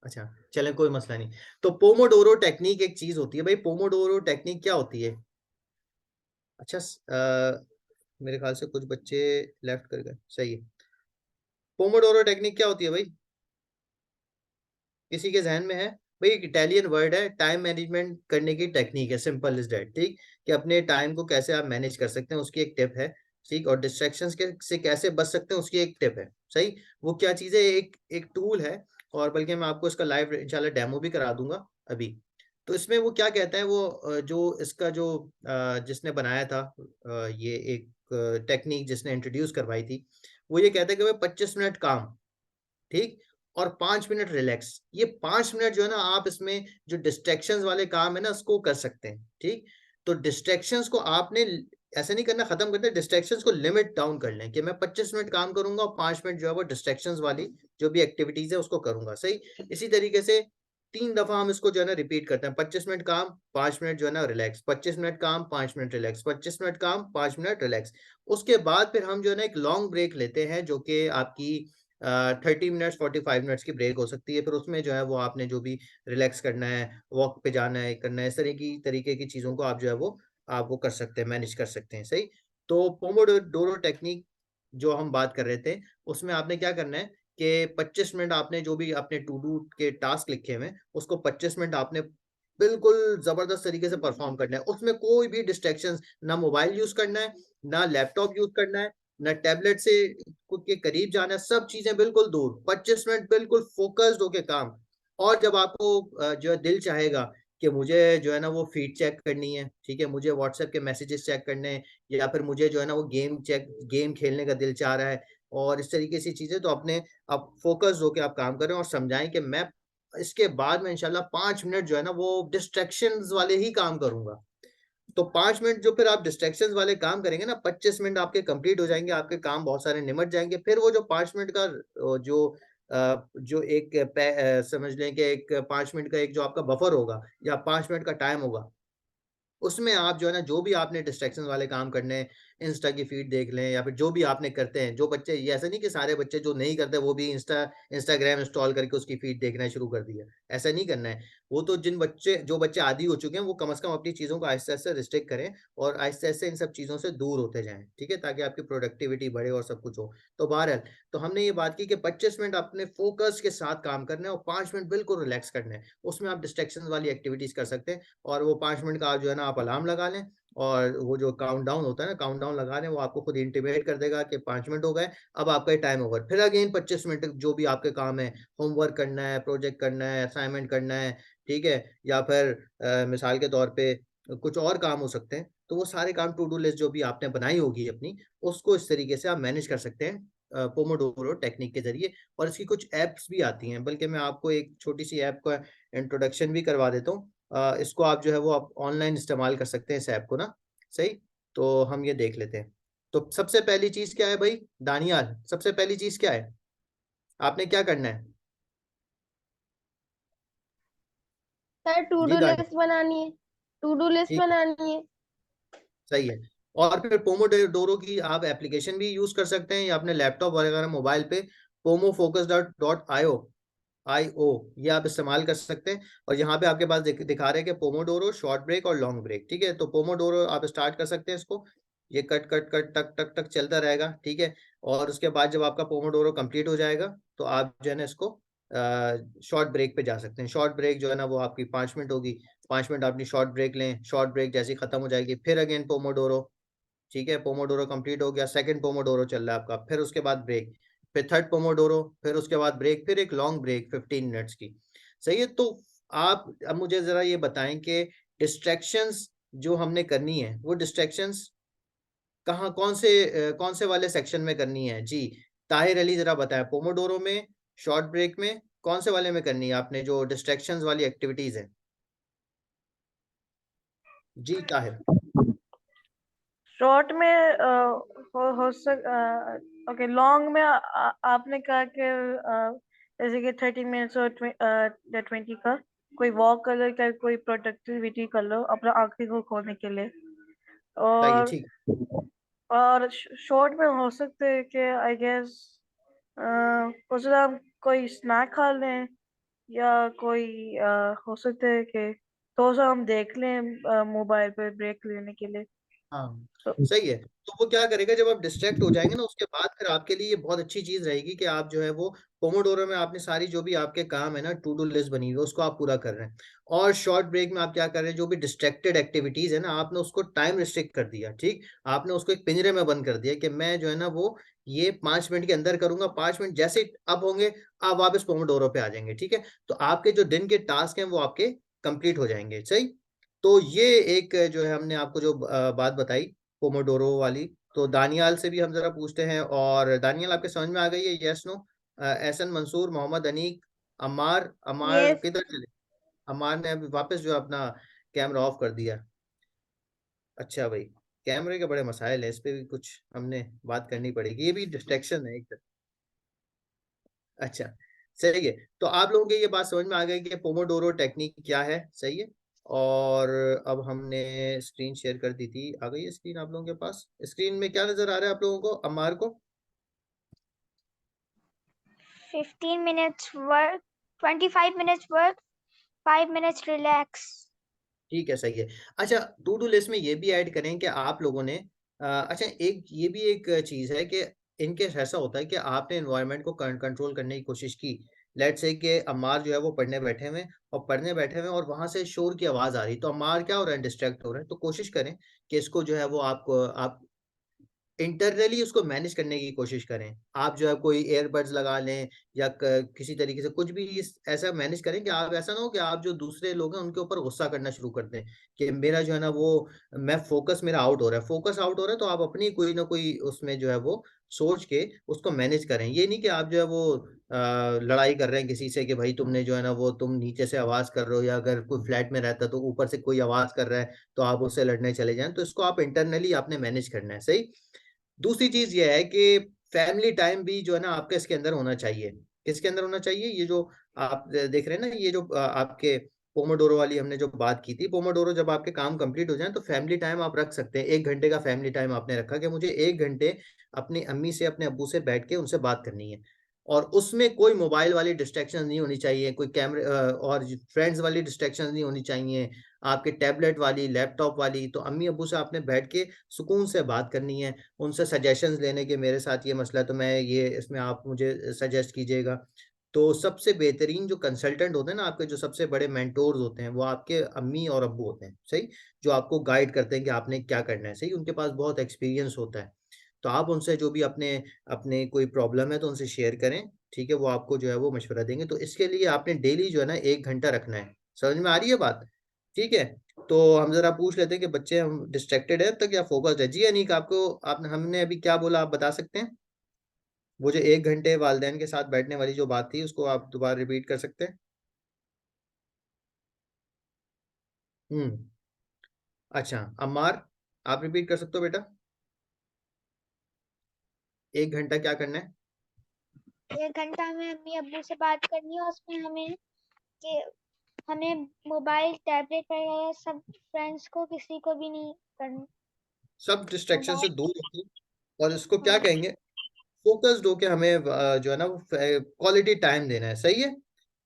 अच्छा, चलें, कोई मसला नहीं। तो पोमोडोरो टेक्निक एक चीज होती है भाई। पोमोडोरो टेक्निक क्या होती है? अच्छा, मेरे ख्याल से कुछ बच्चे लेफ्ट कर गए। सही है। पोमोडोरो टेक्निक क्या होती है भाई, किसी के जहन में है? भाई एक इटालियन वर्ड है, टाइम मैनेजमेंट करने की टेक्निक है, सिंपल इज दैट। ठीक। कि अपने टाइम को कैसे आप मैनेज कर सकते हैं उसकी एक टिप है। ठीक, और डिस्ट्रैक्शंस के से कैसे बच सकते हैं उसकी एक टिप है। सही, वो क्या चीज़ है, एक एक टूल है, और बल्कि मैं आपको इसका लाइव इंशाल्लाह डेमो भी करा दूंगा अभी। तो इसमें वो क्या कहता है, वो जो इसका जो जिसने बनाया था, ये एक टेक्निक जिसने इंट्रोड्यूस करवाई थी, वो ये कहता है कि भाई 25 मिनट काम, ठीक, और 5 मिनट रिलैक्स। ये 5 मिनट जो है ना, आप इसमें जो डिस्ट्रैक्शंस वाले काम है ना उसको कर सकते हैं। ठीक, तो डिस्ट्रैक्शंस को आपने ऐसे नहीं करना खत्म करते, डिस्ट्रैक्शंस को लिमिट डाउन कर लें कि मैं 25 मिनट काम करूंगा और 5 मिनट जो है वो डिस्ट्रैक्शंस वाली जो भी एक्टिविटीज है उसको करूंगा। सही, इसी तरीके से 3 दफा हम इसको जो है ना रिपीट करते हैं, 25 मिनट काम, 5 मिनट जो है ना रिलैक्स, 25 मिनट काम, 5 मिनट रिलैक्स, 25 मिनट काम, 5 मिनट रिलैक्स। उसके बाद फिर हम जो है ना एक लॉन्ग ब्रेक लेते हैं, जो कि आपकी 30 मिनट्स 45 मिनट्स की ब्रेक हो सकती है। फिर उसमें जो है वो आपने जो भी रिलैक्स करना है, वॉक पे जाना है, करना है, इस तरीके की चीज़ों को आप जो है वो आप वो कर सकते हैं, मैनेज कर सकते हैं। सही, तो पोमोडोरो टेक्निक जो हम बात कर रहे थे, उसमें आपने क्या करना है कि 25 मिनट आपने जो भी अपने टू डू के टास्क लिखे हुए हैं, उसको 25 मिनट आपने बिल्कुल जबरदस्त तरीके से परफॉर्म करना है। उसमें कोई भी डिस्ट्रैक्शंस, ना मोबाइल यूज करना है, ना लैपटॉप यूज करना है, ना टैबलेट से खुद के करीब जाना है, सब चीजें बिल्कुल दूर, 25 मिनट बिल्कुल फोकस्ड होके काम। और जब आपको जो है दिल चाहेगा कि मुझे जो है ना वो फीड चेक करनी है, ठीक है, मुझे व्हाट्सएप के मैसेजेस चेक करने हैं, या फिर मुझे जो है ना वो गेम खेलने का दिल चाह रहा है, और इस तरीके से चीजें, तो अपने आप फोकस होके आप काम करें और समझाएं कि मैं इसके बाद में इंशाल्लाह 5 मिनट जो है ना वो डिस्ट्रैक्शंस वाले ही काम करूंगा। तो 5 मिनट जो फिर आप डिस्ट्रैक्शंस वाले काम करेंगे ना, 25 मिनट आपके कंप्लीट हो जाएंगे, आपके काम बहुत सारे निमट जाएंगे। फिर वो जो 5 मिनट का जो एक समझ लें कि एक 5 मिनट का एक जो आपका बफर होगा या 5 मिनट का टाइम होगा, उसमें आप जो है ना जो भी आपने डिस्ट्रैक्शन वाले काम करने हैं, इंस्टा की फीड देख लें, या फिर जो भी आपने करते हैं, जो बच्चे, ये ऐसा नहीं कि सारे बच्चे जो नहीं करते वो भी इंस्टाग्राम इंस्टॉल करके उसकी फीड देखना शुरू कर दिया, ऐसा नहीं करना है। वो तो जो बच्चे आदी हो चुके हैं, वो कम से कम अपनी चीज़ों को आहिस्ते आहिस्ते रिस्ट्रिक्ट करें और आहिस्ते आहिस्ते इन सब चीज़ों से दूर होते जाएं, ठीक है, ताकि आपकी प्रोडक्टिविटी बढ़े और सब कुछ हो। तो बहरहाल, तो हमने ये बात की कि 25 मिनट अपने फोकस के साथ काम करना है और 5 मिनट बिल्कुल रिलैक्स करना है। उसमें आप डिस्ट्रैक्शन वाली एक्टिविटीज कर सकते हैं, और वो 5 मिनट का आप जो है ना आप अलार्म लगा लें, और वो जो काउंटडाउन होता है ना, काउंटडाउन लगा लें, वो आपको खुद इंटीमेट कर देगा कि 5 मिनट हो गए, अब आपका टाइम ओवर। फिर अगेन 25 मिनट जो भी आपके काम है, होमवर्क करना है, प्रोजेक्ट करना है, असाइनमेंट करना है, ठीक है, या फिर मिसाल के तौर पे कुछ और काम हो सकते हैं, तो वो सारे काम टू डू लिस्ट जो भी आपने बनाई होगी अपनी, उसको इस तरीके से आप मैनेज कर सकते हैं पोमोडोरो टेक्निक के जरिए। और इसकी कुछ एप्स भी आती हैं, बल्कि मैं आपको एक छोटी सी ऐप का इंट्रोडक्शन भी करवा देता हूँ। इसको आप जो है वो आप ऑनलाइन इस्तेमाल कर सकते हैं इस ऐप को ना। सही, तो हम ये देख लेते हैं। तो सबसे पहली चीज क्या है भाई दानियाल, सबसे पहली चीज क्या है, आपने क्या करना है? सर टू जी डू दानियाल, लिस्ट बनानी है, टू डू लिस्ट ठीक है, बनानी है। सही है। और फिर पोमोडोरो की आप एप्लीकेशन भी यूज कर सकते हैं, या अपने लैपटॉप वगैरह मोबाइल पे पोमो फोकस डॉट डॉट आईओ ये आप इस्तेमाल कर सकते हैं। और यहाँ पे आपके पास दिखा रहे हैं कि पोमोडोरो, शॉर्ट ब्रेक और लॉन्ग ब्रेक, ठीक है। तो पोमोडोरो आप स्टार्ट कर सकते हैं इसको, ये कट कट कट टक टक टक चलता रहेगा, ठीक है। और उसके बाद जब आपका पोमोडोरो कंप्लीट हो जाएगा, तो आप जो है ना इसको शॉर्ट ब्रेक पे जा सकते हैं। शॉर्ट ब्रेक जो है ना वो आपकी 5 मिनट होगी, 5 मिनट अपनी शॉर्ट ब्रेक लें, शॉर्ट ब्रेक जैसी खत्म हो जाएगी, फिर अगेन पोमोडोरो, ठीक है, पोमोडोरो कंप्लीट हो गया, सेकंड पोमोडोरो चल रहा है आपका, फिर उसके बाद ब्रेक, फिर थर्ड पोमोडोरो, फिर उसके बाद ब्रेक, फिर एक लॉन्ग ब्रेक 15 मिनट्स की। सही है। तो आप अब मुझे जरा ये बताएं कि डिस्ट्रैक्शंस जो हमने करनी है, वो डिस्ट्रैक्शंस कहाँ, कौन से वाले सेक्शन में करनी है जी? ताहिर अली जरा बताएं, पोमोडोरो में, शॉर्ट ब्रेक में, कौन से वाले में करनी है आपने जो डिस्ट्रैक्शंस वाली एक्टिविटीज है? जी ताहिर। शॉर्ट में हो ओके, लॉन्ग में आपने कहा कि जैसे कि 30 मिनट्स और 20 का कोई वॉक कर लो, क्या कोई प्रोडक्टिविटी कर लो अपना आंखें को खोलने के लिए। सही है, और ठीक। शॉर्ट में हो सकते हैं कि आई गेस कुछ हम कोई स्नैक खा लें, या कोई हो सकता है कि थोड़ा सा हम देख लें मोबाइल पे ब्रेक लेने के लिए। हाँ तो सही है। तो वो क्या करेगा, जब आप डिस्ट्रैक्ट हो जाएंगे ना, उसके बाद फिर आपके लिए ये बहुत अच्छी चीज रहेगी कि आप जो है वो पोमोडोरो में आपने सारी जो भी आपके काम है ना, टू डू लिस्ट बनी हुई है, उसको आप पूरा कर रहे हैं। और शॉर्ट ब्रेक में आप क्या कर रहे हैं, जो भी डिस्ट्रैक्टेड एक्टिविटीज है ना, आपने उसको टाइम रिस्ट्रिक्ट कर दिया। ठीक, आपने उसको एक पिंजरे में बंद कर दिया कि मैं जो है ना वो ये 5 मिनट के अंदर करूंगा, 5 मिनट जैसे अब होंगे आप वापस पोमोडोरो पे आ जाएंगे। ठीक है, तो आपके जो दिन के टास्क हैं वो आपके कंप्लीट हो जाएंगे। सही, तो ये एक जो है हमने आपको जो बात बताई पोमोडोरो वाली। तो दानियाल से भी हम जरा पूछते हैं। और दानियाल, आपके समझ में आ गई है? Yes no? Ehsan Mansoor, Mohammad Aneek, Ammar. Ammar yes. किधर चले? अमार ने अभी वापस जो है अपना कैमरा ऑफ कर दिया। अच्छा भाई, कैमरे के बड़े मसाइल है, इस पे भी कुछ हमने बात करनी पड़ेगी, ये भी डिस्ट्रैक्शन है एक तरह। अच्छा, सही है। तो आप लोगों को ये बात समझ में आ गई कि पोमोडोरो टेक्निक क्या है। सही है। और अब हमने स्क्रीन शेयर कर दी थी, आ गई है स्क्रीन आप लोगों के पास? स्क्रीन में क्या नजर आ रहा है आप लोगों को, अम्मार को? 15 minutes work, 25 minutes work, 5 minutes relax. ठीक है, सही है। अच्छा, टू डू लिस्ट में ये भी ऐड करें कि आप लोगों ने अच्छा एक ये भी एक चीज है कि इनकेस ऐसा होता है कि आपने एनवायरनमेंट को कंट्रोल करने की कोशिश की। लेट्स से कि अम्मार जो है वो पढ़ने बैठे हुए और पढ़ने बैठे हुए और वहां से शोर की आवाज आ रही, तो अम्मार क्या हो रहा है, डिस्ट्रैक्ट हो रहा है। तो कोशिश करें कि इसको जो है वो आप इंटरनली उसको मैनेज करने की कोशिश करें। आप जो है कोई एयरबड्स लगा लें या किसी तरीके से कुछ भी ऐसा मैनेज करें कि आप, ऐसा ना हो कि आप जो दूसरे लोग हैं उनके ऊपर गुस्सा करना शुरू कर दें कि मेरा जो है ना वो, मैं फोकस मेरा आउट हो रहा है, फोकस आउट हो रहा है। तो आप अपनी कोई ना कोई उसमें जो है वो सोच के उसको मैनेज करें। ये नहीं कि आप जो है वो लड़ाई कर रहे हैं किसी से कि भाई तुमने जो है ना वो, तुम नीचे से आवाज कर रहे हो, या अगर कोई फ्लैट में रहता है तो ऊपर से कोई आवाज कर रहा है तो आप उससे लड़ने चले जाएं। तो इसको आप इंटरनली आपने मैनेज करना है। सही। दूसरी चीज ये है कि फैमिली टाइम भी जो है ना आपके इसके अंदर होना चाहिए। किसके अंदर होना चाहिए? ये जो आप देख रहे हैं ना, ये जो आपके पोमोडोरो वाली हमने जो बात की थी, पोमोडोरो जब आपके काम कंप्लीट हो जाए तो फैमिली टाइम आप रख सकते हैं। 1 घंटे का फैमिली टाइम आपने रखा कि मुझे 1 घंटे अपनी अम्मी से अपने अब्बू से बैठ के उनसे बात करनी है। और उसमें कोई मोबाइल वाली डिस्ट्रैक्शन नहीं होनी चाहिए, कोई कैमरे और फ्रेंड्स वाली डिस्ट्रैक्शन नहीं होनी चाहिए, आपके टैबलेट वाली, लैपटॉप वाली। तो अम्मी अब्बू से आपने बैठ के सुकून से बात करनी है, उनसे सजेशंस लेने के, मेरे साथ ये मसला है तो मैं ये, इसमें आप मुझे सजेस्ट कीजिएगा। तो सबसे बेहतरीन जो कंसल्टेंट होते हैं ना आपके, जो सबसे बड़े मेंटोर्स होते हैं, वो आपके अम्मी और अब्बू होते हैं। सही, जो आपको गाइड करते हैं कि आपने क्या करना है। सही, उनके पास बहुत एक्सपीरियंस होता है। तो आप उनसे जो भी अपने अपने कोई प्रॉब्लम है तो उनसे शेयर करें। ठीक है, वो आपको जो है वो मशवरा देंगे। तो इसके लिए आपने डेली जो है ना 1 घंटा रखना है। समझ में आ रही है बात? ठीक है। तो हम जरा पूछ लेते हैं कि बच्चे हम डिस्ट्रैक्टेड है तक या फोकस्ड है? जी अनीक, आपको आपने हमने अभी क्या बोला, आप बता सकते हैं? वो जो 1 घंटे वालदेन के साथ बैठने वाली जो बात थी, उसको आप दोबारा रिपीट कर सकते हैं? हम्म। अच्छा, अम्मार, आप रिपीट कर सकते हो बेटा? 1 घंटा क्या करना है? 1 घंटा हमें अम्मी अब्बू से बात करनी है, उसमें हमें कि हमें मोबाइल टैबलेट वगैरह सब फ्रेंड्स को किसी को भी नहीं करना सब डिस्ट्रैक्शन से मोबाइल। दूर होके, और इसको क्या हाँ। कहेंगे, फोकस्ड होके हमें जो है ना वो क्वालिटी टाइम देना है। सही है।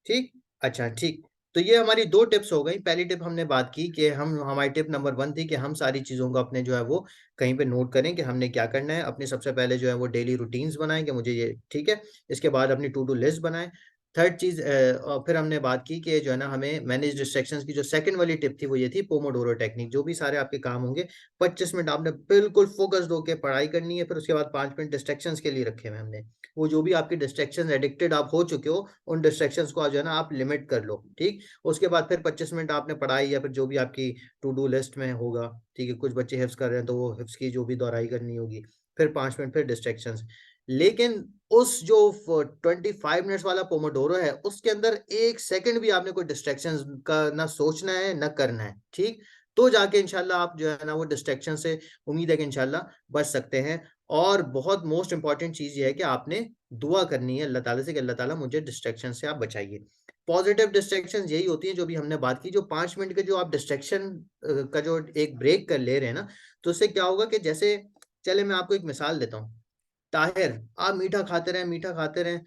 ठीक। अच्छा, ठीक। तो ये हमारी 2 टिप्स हो गई। पहली टिप हमने बात की कि हम, हमारी टिप नंबर 1 थी कि हम सारी चीज़ों को अपने जो है वो कहीं पे नोट करें कि हमने क्या करना है। अपनी सबसे पहले जो है वो डेली रूटीन्स बनाएं कि मुझे ये, ठीक है। इसके बाद अपनी टू डू लिस्ट बनाएं। थर्ड चीज, और फिर हमने बात की कि जो है ना हमें मैनेज डिस्ट्रैक्शंस की जो सेकंड वाली टिप थी वो ये थी, पोमोडोरो टेक्निक। जो भी सारे आपके काम होंगे, 25 मिनट आपने बिल्कुल फोकस्ड होकर पढ़ाई करनी है, फिर उसके बाद 5 मिनट डिस्ट्रैक्शंस के लिए रखे हुए हमने। वो जो भी आपकी डिस्ट्रैक्शन एडिक्टेड आप हो चुके हो, उन डिस्ट्रैक्शंस को जो है ना आप लिमिट कर लो। ठीक। उसके बाद फिर 25 मिनट आपने पढ़ाई या फिर जो भी आपकी टू डू लिस्ट में होगा। ठीक है, कुछ बच्चे हिफ्स कर रहे हैं तो वो हिफ्स की जो भी दोहराई करनी होगी। फिर 5 मिनट फिर डिस्ट्रैक्शंस। लेकिन उस जो 25 मिनट्स वाला पोमोडोरो है, उसके अंदर 1 सेकंड भी आपने कोई डिस्ट्रैक्शन का ना सोचना है ना करना है। ठीक। तो जाके इंशाल्लाह आप जो है ना वो डिस्ट्रैक्शन से, उम्मीद है कि इंशाल्लाह बच सकते हैं। और बहुत मोस्ट इंपॉर्टेंट चीज ये है कि आपने दुआ करनी है अल्लाह ताला से कि अल्लाह ताला मुझे डिस्ट्रैक्शन से आप बचाइए। पॉजिटिव डिस्ट्रैक्शन यही होती है जो भी हमने बात की, जो 5 मिनट के जो आप डिस्ट्रैक्शन का जो एक ब्रेक कर ले रहे हैं ना, तो उससे क्या होगा कि जैसे, चले मैं आपको एक मिसाल देता हूँ। ताहिर, आप मीठा खाते रहें, मीठा खाते रहें,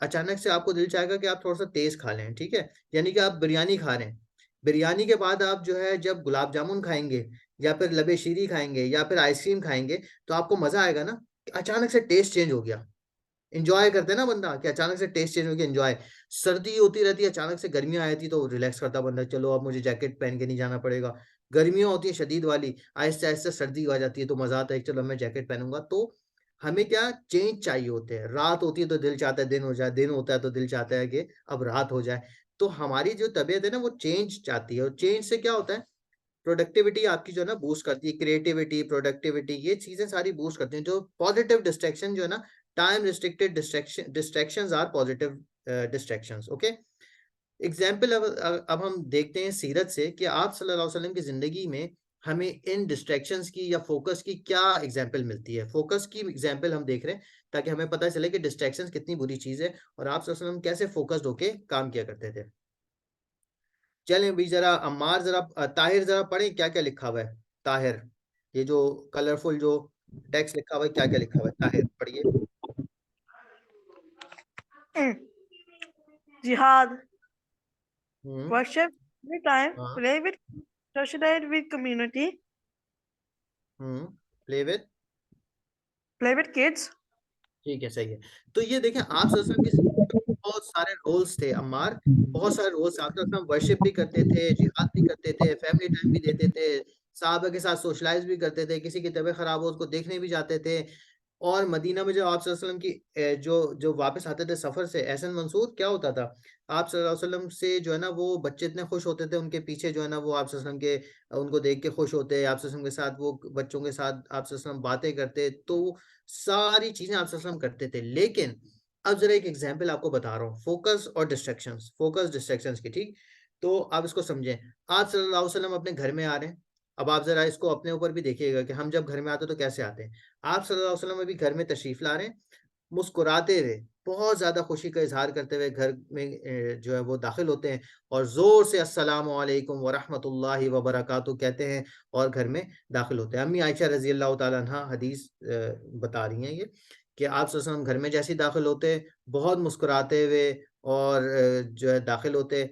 अचानक से आपको दिल चाहेगा कि आप थोड़ा सा तेज खा लें। ठीक है, यानी कि आप बिरयानी खा रहे हैं, बिरयानी के बाद आप जो है जब गुलाब जामुन खाएंगे या फिर लबे शीरी खाएंगे या फिर आइसक्रीम खाएंगे, तो आपको मजा आएगा ना कि अचानक से टेस्ट चेंज हो गया। इंजॉय करते हैं ना बंदा कि अचानक से टेस्ट चेंज हो गया, एंजॉय। सर्दी होती रहती है, अचानक से गर्मियां आई थी तो रिलैक्स करता बंदा, चलो अब मुझे जैकेट पहन के नहीं जाना पड़ेगा। गर्मियां होती है शदीद वाली, आहिस्ते आहिस्ते सर्दी आ जाती है तो मजा आता है चलो मैं जैकेट पहनूंगा। तो हमें क्या चेंज चाहिए होते हैं। रात होती है तो दिल चाहता है दिन हो जाए, दिन होता है तो दिल चाहता है कि अब रात हो जाए। तो हमारी जो तबीयत है ना वो चेंज चाहती है, और चेंज से क्या होता है, प्रोडक्टिविटी आपकी जो है ना बूस्ट करती है, क्रिएटिविटी, प्रोडक्टिविटी, ये चीजें सारी बूस्ट करती हैं। जो पॉजिटिव डिस्ट्रैक्शन जो है ना, time restricted distractions are positive distractions. Okay, example अब हम देखते हैं सीरत से कि आप सल्लल्लाहु अलैहि वसल्लम की जिंदगी में हमें इन डिस्ट्रैक्शंस की या फोकस की क्या एग्जाम्पल मिलती है। फोकस की एग्जाम्पल हम देख रहे हैं ताकि हमें पता चले कि डिस्ट्रैक्शंस कितनी बुरी चीज है और आप सल्लल्लाहु अलैहि वसल्लम कैसे फोकस्ड होके काम किया करते थे। चलें भी जरा अम्मार, जरा ताहिर जरा पढ़ें क्या क्या लिखा हुआ है। ताहिर, ये जो कलरफुल जो टेक्स्ट लिखा हुआ है क्या क्या लिखा हुआ है, ताहिर पढ़िए। Jihad, हम्म। worship, every time, हाँ। play with, socialize with community, play with. play with kids. ठीक है, सही है। तो ये देखें आप सल्लल्लाहु अलैहि वसल्लम की जिंदगी में बहुत सारे रोल्स थे अम्मार, बहुत सारे रोल्स। आप सल्लल्लाहु अलैहि वसल्लम वर्शिप भी करते थे, जिहाद भी करते थे, फैमिली टाइम भी देते थे, साहबा के साथ सोशलाइज भी करते थे, किसी की तबीयत खराब हो उसको देखने भी जाते थे। और मदीना में जो आप सल्लल्लाहु अलैहि वसल्लम की जो जो वापस आते थे सफर से, एहसन मंसूर क्या होता था, आप सल्लल्लाहु अलैहि वसल्लम से जो है ना वो बच्चे इतने खुश होते थे, उनके पीछे जो है ना वो आप सल्लल्लाहु अलैहि वसल्लम के उनको देख के खुश होते, आप सल्लल्लाहु अलैहि वसल्लम के साथ वो बच्चों के साथ आप सल्लल्लाहु अलैहि वसल्लम बातें करते। तो सारी चीजें आप सल्लल्लाहु अलैहि वसल्लम करते थे। लेकिन अब जरा एक एग्जाम्पल आपको बता रहा हूँ, फोकस और डिस्ट्रैक्शंस, फोकस डिस्ट्रैक्शंस की, ठीक। तो आप इसको समझें। आप सल्लल्लाहु अलैहि वसल्लम अपने घर में आ रहे हैं, अब आप जरा इसको अपने ऊपर भी देखिएगा कि हम जब घर में आते हैं तो कैसे आते हैं। आप सल्लल्लाहु अलैहि वसल्लम अभी घर में तशरीफ ला रहे हैं, मुस्कुराते हुए, बहुत ज्यादा खुशी का इजहार करते हुए घर में जो है वो दाखिल होते हैं और जोर से अस्सलामु अलैकुम व रहमतुल्लाहि व बरकातहू कहते हैं और घर में दाखिल होते हैं। अम्मी आयशा रजी अल्लाह तआला अन्हा हदीस बता रही हैं ये कि आप सल्लल्लाहु अलैहि वसल्लम घर में जैसे ही दाखिल होते बहुत मुस्कुराते हुए और जो है दाखिल होते।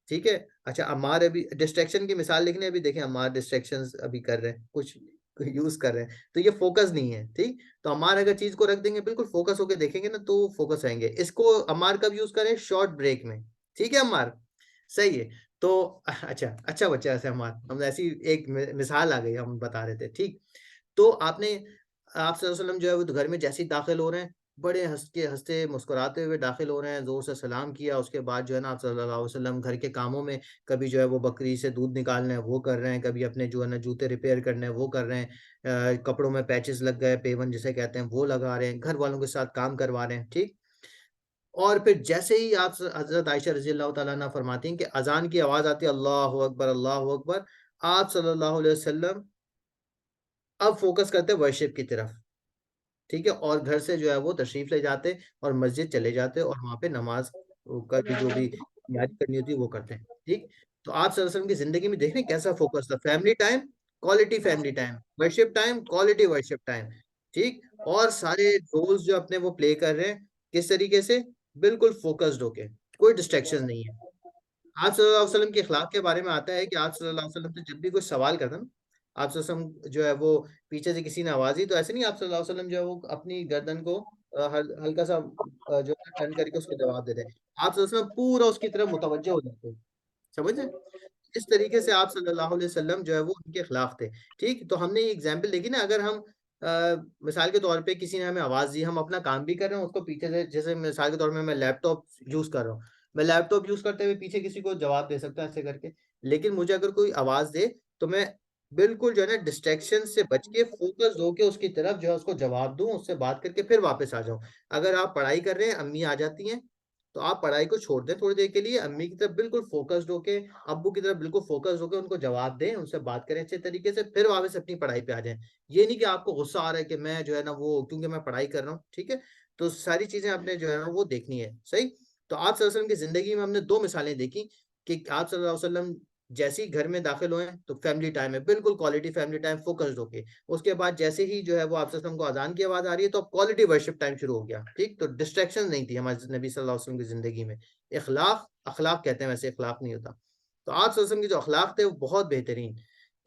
ठीक है। अच्छा, अम्मार अभी डिस्ट्रैक्शन की मिसाल लिखने, अभी देखें अम्मार डिस्ट्रैक्शंस अभी कर रहे हैं, कुछ यूज कर रहे हैं, तो ये फोकस नहीं है, ठीक। तो अम्मार अगर चीज को रख देंगे बिल्कुल फोकस होके देखेंगे ना तो फोकस आएंगे। इसको अम्मार कब यूज करें, शॉर्ट ब्रेक में, ठीक है अम्मार, सही है। तो अच्छा अच्छा बच्चा ऐसे अम्मार, हम ऐसी एक मिसाल आ गई हम बता रहे थे, ठीक। तो आपने आप सल्लल्लाहु अलैहि वसल्लम जो है वो घर में जैसे ही दाखिल हो रहे हैं, बड़े हंसते मुस्कुराते हुए दाखिल हो रहे हैं, जोर से सलाम किया, उसके बाद जो है ना आप सल्लल्लाहु अलैहि वसल्लम घर के कामों में, कभी जो है वो बकरी से दूध निकालना है वो कर रहे हैं, कभी अपने जो है ना जूते रिपेयर करने हैं वो कर रहे हैं, कपड़ों में पैचेस लग गए, पेवन जिसे कहते हैं वो लगा रहे हैं, घर वालों के साथ काम करवा रहे हैं, ठीक। और फिर जैसे ही आप हजरत आयशा रजी अल्लाह तआला अन्हा फरमाती हैं कि अजान की आवाज आती है अल्लाह अकबर अल्लाह अकबर, आप सल्लल्लाहु अलैहि वसल्लम अब फोकस करते हैं वर्शिप की तरफ, ठीक है। और घर से जो है वो तशरीफ ले जाते और मस्जिद चले जाते और वहां पे नमाज का भी जो भी तैयारी करनी होती है वो करते हैं, ठीक। तो आप सल्लल्लाहु अलैहि वसल्लम की जिंदगी में देख रहे हैं कैसा फोकस था, family time, quality family time, worship time, quality worship time, ठीक। और सारे रोल्स जो अपने वो प्ले कर रहे हैं किस तरीके से, बिल्कुल फोकस्ड होके, कोई डिस्ट्रैक्शन नहीं है। आप सल्लल्लाहु अलैहि वसल्लम के अखलाक के बारे में आता है कि आप सल्लल्लाहु अलैहि वसल्लम से जब भी कोई सवाल करता ना, आप सल्लल्लाहु अलैहि वसल्लम जो है वो पीछे से किसी ने आवाज दी तो ऐसे नहीं, आप सल्लल्लाहु अलैहि वसल्लम जो है वो अपनी गर्दन को हल्का सा जो है टर्न करके उसको जवाब देते हैं। आप सल्लल्लाहु अलैहि वसल्लम पूरा उसकी तरफ मुतवज्जो हो जाते हैं, समझ रहे हैं? इस तरीके से आप सल्लल्लाहु अलैहि वसल्लम जो है वो उनके खिलाफ थे, ठीक। तो हमने ये एग्जाम्पल देखी ना, अगर हम मिसाल के तौर पे किसी ने हमें आवाज दी, हम अपना काम भी कर रहे हैं उसको पीछे से, जैसे मिसाल के तौर में मैं लैपटॉप यूज कर रहा हूँ, मैं लैपटॉप यूज करते हुए पीछे किसी को जवाब दे सकता हूँ ऐसे करके। लेकिन मुझे अगर कोई आवाज दे तो मैं बिल्कुल जो है ना डिस्ट्रैक्शन से बच के फोकस होके उसकी तरफ जो है उसको जवाब दूं, उससे बात करके फिर वापस आ जाऊं। अगर आप पढ़ाई कर रहे हैं, अम्मी आ जाती हैं, तो आप पढ़ाई को छोड़ दें थोड़ी देर के लिए, अम्मी की तरफ बिल्कुल फोकस्ड होके, अब्बू की तरफ बिल्कुल फोकस्ड होके उनको जवाब दें, उनसे बात करें अच्छे तरीके से, फिर वापस अपनी पढ़ाई पे आ जाएं। ये नहीं कि आपको गुस्सा आ रहा है कि मैं जो है ना वो क्योंकि मैं पढ़ाई कर रहा हूँ, ठीक है। तो सारी चीजें आपने जो है ना वो देखनी है, सही। तो आप सल्लल्लाहु अलैहि वसल्लम की जिंदगी में हमने दो मिसालें देखी कि आप सल्लल्लाहु अलैहि वसल्लम जैसे ही घर में दाखिल हुए तो फैमिली टाइम है, बिल्कुल क्वालिटी फैमिली टाइम, फोकस्ड होके। उसके बाद जैसे ही जो है वो आप सल्लल्लाहु अलैहि वसल्लम को अजान की आवाज आ रही है तो अब क्वालिटी वर्शिप टाइम शुरू हो गया, ठीक। तो डिस्ट्रैक्शन नहीं थी हमारे नबी सल्लल्लाहु अलैहि वसल्लम की जिंदगी में। इखलाक, अखलाक कहते हैं, वैसे इखलाक नहीं होता। तो आप सल्लल्लाहु अलैहि वसल्लम की जो अखलाक थे वो बहुत बेहतरीन,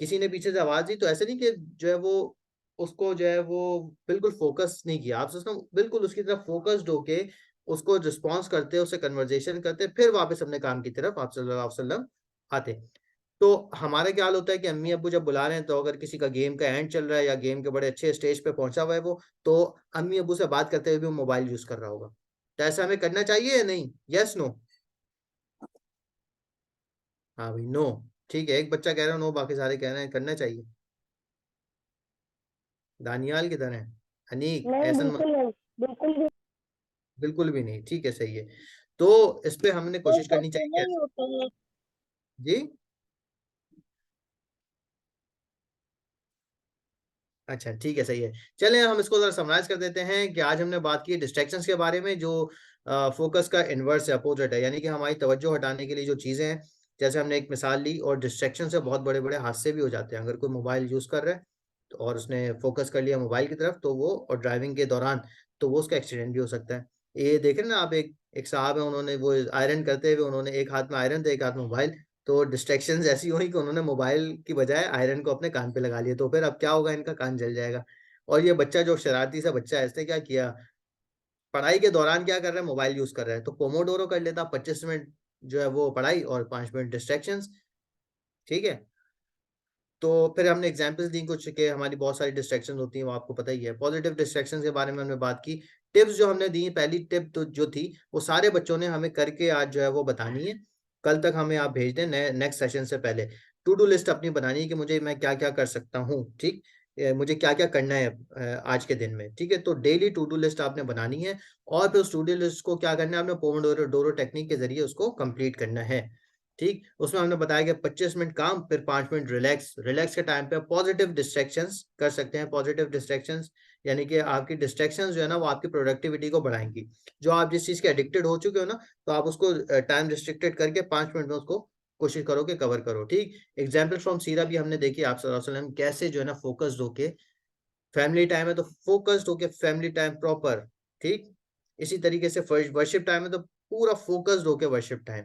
किसी ने पीछे से आवाज दी तो ऐसे नहीं कि जो है वो उसको जो है वो बिल्कुल फोकस नहीं किया, आप उसको बिल्कुल उसकी तरफ फोकस्ड होके उसको रिस्पॉन्स करते, उससे कन्वर्जेशन करते, फिर वापस अपने काम की तरफ आप सल्लल्लाहु अलैहि वसल्लम आते। तो हमारा क्या हाल होता है कि अम्मी अब्बू जब बुला रहे हैं तो अगर किसी का गेम का एंड चल रहा है या गेम के बड़े अच्छे स्टेज पे पहुंचा हुआ है वो, तो अम्मी अब्बू से बात करते हुए भी वो मोबाइल यूज कर रहा होगा। तो ऐसा हमें करना चाहिए या नहीं? Yes no? हाँ भाई नो। ठीक है, एक बच्चा कह रहा है नो, बाकी सारे कह रहे हैं करना चाहिए। दानियाल की तरह अनीक नहीं, ऐसा बिल्कुल नहीं, बिल्कुल भी बिल्कुल भी नहीं। ठीक है, सही है। तो इस पे हमने नहीं कोशिश करनी करते, चाहिए नहीं होते हैं। जी। अच्छा ठीक है, सही है। चलें हम इसको जरा समराइज कर देते हैं कि आज हमने बात की डिस्ट्रैक्शंस के बारे में, जो फोकस का इन्वर्स है, अपोजिट है, यानी कि हमारी तवज्जो हटाने के लिए जो चीज़ें हैं। जैसे हमने एक मिसाल ली, और डिस्ट्रैक्शन से बहुत बड़े बड़े हादसे भी हो जाते हैं। अगर कोई मोबाइल यूज़ कर रहा है और उसने फोकस कर लिया मोबाइल की तरफ, तो वो, और ड्राइविंग के दौरान, तो वो उसका एक्सीडेंट भी हो सकता है। ये देख रहे हैं ना आप, एक एक साहब है, उन्होंने वो आयरन करते हुए, उन्होंने एक हाथ में आयरन था एक हाथ में मोबाइल, तो डिस्ट्रैक्शंस ऐसी हुई कि उन्होंने मोबाइल की बजाय आयरन को अपने कान पे लगा लिया, तो फिर अब क्या होगा, इनका कान जल जाएगा। और ये बच्चा जो शरारती सा बच्चा है, इसने क्या किया, पढ़ाई के दौरान क्या कर रहा है, मोबाइल यूज कर रहा है, तो पोमोडोरो कर लेता, 25 मिनट जो है वो पढ़ाई और 5 मिनट डिस्ट्रैक्शंस। ठीक है। तो फिर हमने एग्जांपल्स दी कुछ कि हमारी बहुत सारी डिस्ट्रैक्शन होती हैं, वो आपको पता ही है। पॉजिटिव डिस्ट्रैक्शन के बारे में हमने बात की। टिप्स जो हमने दी, पहली टिप तो जो थी, वो सारे बच्चों ने हमें करके आज जो है वो बतानी है। कल तक हमें आप भेज दें, नेक्स्ट सेशन से पहले टू डू लिस्ट अपनी बनानी है कि मुझे, मैं क्या क्या कर सकता हूँ। ठीक, मुझे क्या क्या करना है आज के दिन में। ठीक है, तो डेली टू डू लिस्ट आपने बनानी है, और फिर उस टू डू लिस्ट को क्या करना है, आपने पोमोडोरो डोरो टेक्निक के जरिए उसको कंप्लीट करना है। ठीक, उसमें हमने बताया कि 25 मिनट काम, फिर 5 मिनट रिलैक्स। रिलैक्स के टाइम पे पॉजिटिव डिस्ट्रैक्शंस कर सकते हैं। पॉजिटिव डिस्ट्रैक्शंस यानी कि आपकी डिस्ट्रैक्शंस जो है ना, वो आपकी प्रोडक्टिविटी को बढ़ाएंगी। जो आप जिस चीज के एडिक्टेड हो चुके हो ना, तो आप उसको टाइम रिस्ट्रिक्टेड करके 5 मिनट में उसको कोशिश करो कि कवर करो। ठीक, एग्जाम्पल फ्रॉम सीरा भी हमने देखी, आप सल्लल्लाहु अलैहि वसल्लम कैसे जो है ना फोकस्ड होके, फैमिली टाइम है तो फोकस्ड होके फैमिली टाइम प्रॉपर। ठीक, इसी तरीके से वर्शिप टाइम है तो पूरा फोकस्ड होके वर्शिप टाइम।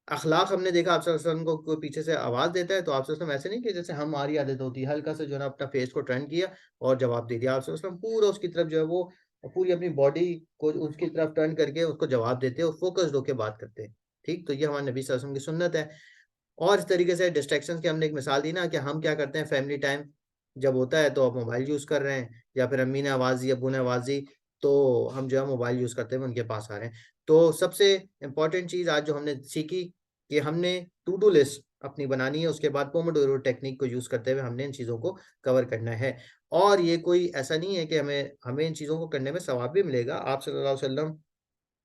अखलाक हमने देखा, आप सल्लल्लाहु अलैहि वसल्लम को कोई पीछे से आवाज देता है तो आप सल्लल्लाहु अलैहि वसल्लम ऐसे नहीं कि जैसे हमारी आदत होती है, हल्का से जो है ना अपना फेस को टर्न किया और जवाब दे दिया। आप सल्लल्लाहु अलैहि वसल्लम पूरा उसकी तरफ जो है वो, पूरी अपनी बॉडी को उसकी तरफ टर्न करके उसको जवाब देते हैं और फोकस्ड होकर बात करते हैं। ठीक, तो ये हमारे नबी सल्लल्लाहु अलैहि वसल्लम की सुन्नत है। और इस तरीके से डिस्ट्रैक्शन की हमने एक मिसाल दी ना, कि हम क्या करते हैं, फैमिली टाइम जब होता है तो आप मोबाइल यूज कर रहे हैं, या फिर अम्मी ने आवाज दी, अब्बू ने आवाज दी, तो हम जो है मोबाइल यूज करते हुए उनके पास आ रहे हैं। तो सबसे इम्पोर्टेंट चीज आज जो हमने सीखी, कि हमने टू डू लिस्ट अपनी बनानी है, उसके बाद पोमोडोरो टेक्निक को यूज करते हुए हमने इन चीजों को कवर करना है। और ये कोई ऐसा नहीं है कि हमें हमें इन चीजों को करने में सवाब भी मिलेगा। आप सल्लल्लाहु अलैहि वसल्लम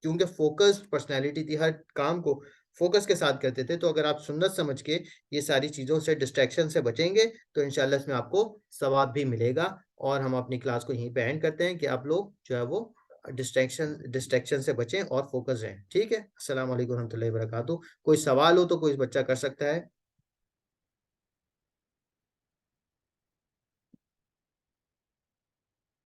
क्योंकि फोकस्ड पर्सनैलिटी थी, हर काम को फोकस के साथ करते थे, तो अगर आप सुन्नत समझ के ये सारी चीज़ों से, डिस्ट्रैक्शन से बचेंगे, तो इंशाल्लाह इसमें आपको सवाब भी मिलेगा। और हम अपनी क्लास को यहीं पे एंड करते हैं कि आप लोग जो है वो डिस्ट्रैक्शन से बचें और फोकस रहें। ठीक है, अस्सलाम वालेकुम रहमतुल्लाहि व बरकातहू। कोई सवाल हो तो कोई बच्चा कर सकता है।